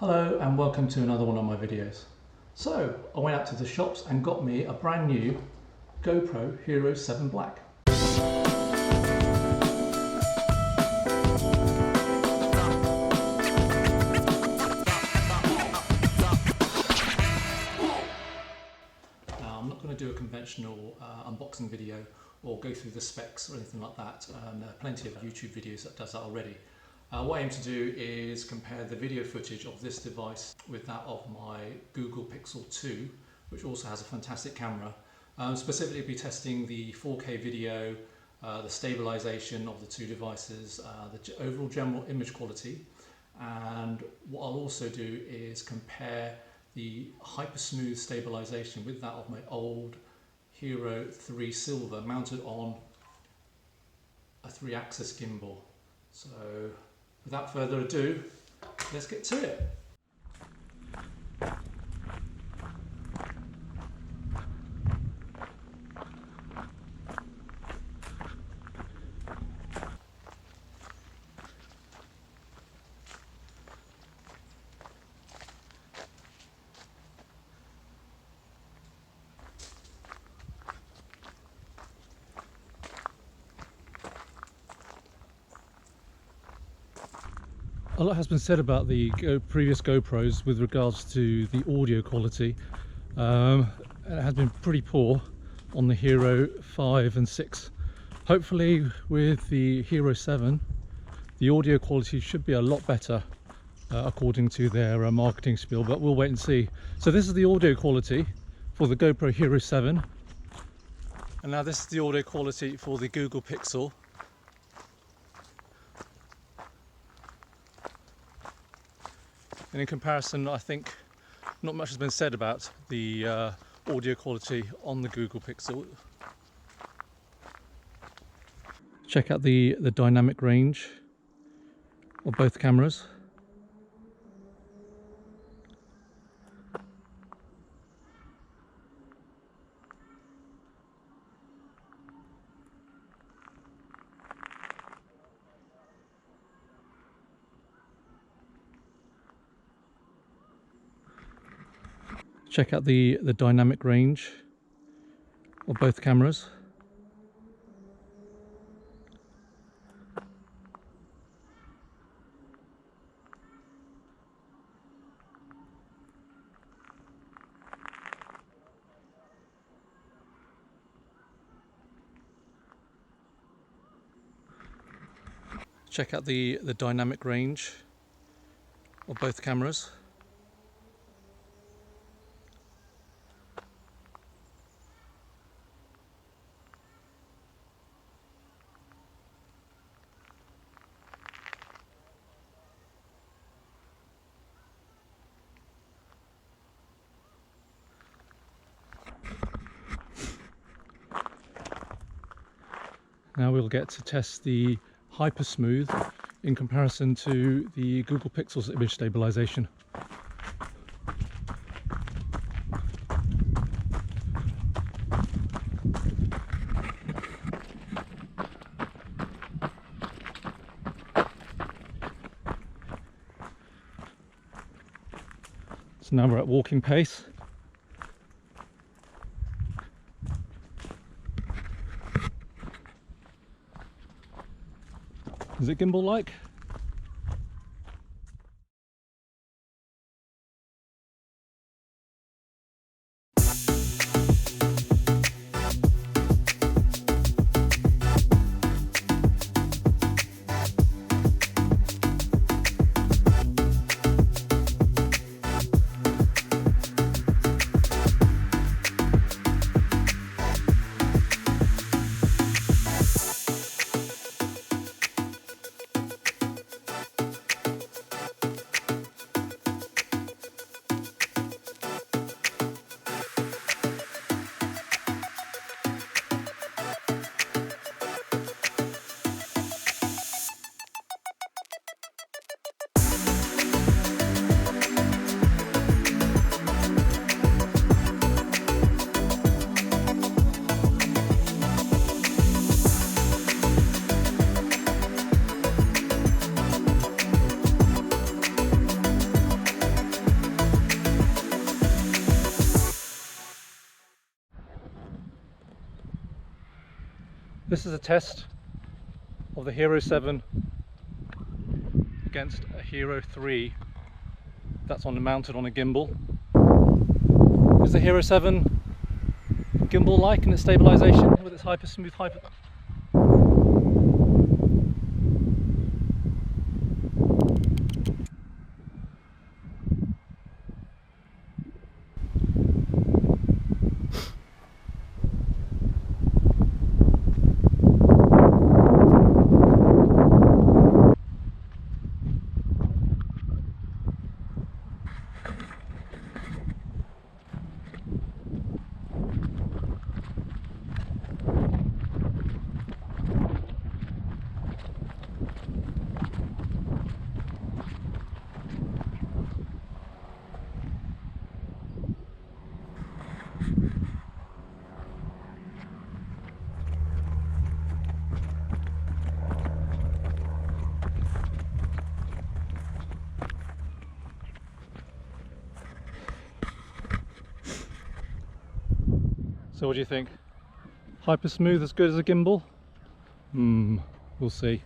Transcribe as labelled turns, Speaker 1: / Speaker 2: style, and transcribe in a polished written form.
Speaker 1: Hello and welcome to another one of my videos. So I went out to the shops and got me a brand new GoPro Hero 7 Black. Now I'm not going to do a conventional unboxing video or go through the specs or anything like that. There are plenty of YouTube videos that does that already. What I aim to do is compare the video footage of this device with that of my Google Pixel 2, which also has a fantastic camera. Specifically be testing the 4K video, the stabilization of the two devices, the overall general image quality, and what I'll also do is compare the hyper smooth stabilization with that of my old Hero 3 Silver mounted on a 3-axis gimbal. So without further ado, let's get to it. A lot has been said about the previous GoPros with regards to the audio quality. It has been pretty poor on the Hero 5 and 6. Hopefully with the Hero 7 the audio quality should be a lot better according to their marketing spiel, but we'll wait and see. So this is the audio quality for the GoPro Hero 7, and now this is the audio quality for the Google Pixel. And in comparison, I think not much has been said about the audio quality on the Google Pixel. Check out the dynamic range of both cameras. Check out the dynamic range of both cameras. Check out the dynamic range of both cameras. Now we'll get to test the hyper smooth in comparison to the Google Pixel's image stabilization. So now we're at walking pace. Is it gimbal-like? This is a test of the Hero 7 against a Hero 3 that's mounted on a gimbal. Is the Hero 7 gimbal-like in its stabilisation with its hyper smooth So what do you think? Hyper smooth as good as a gimbal? We'll see.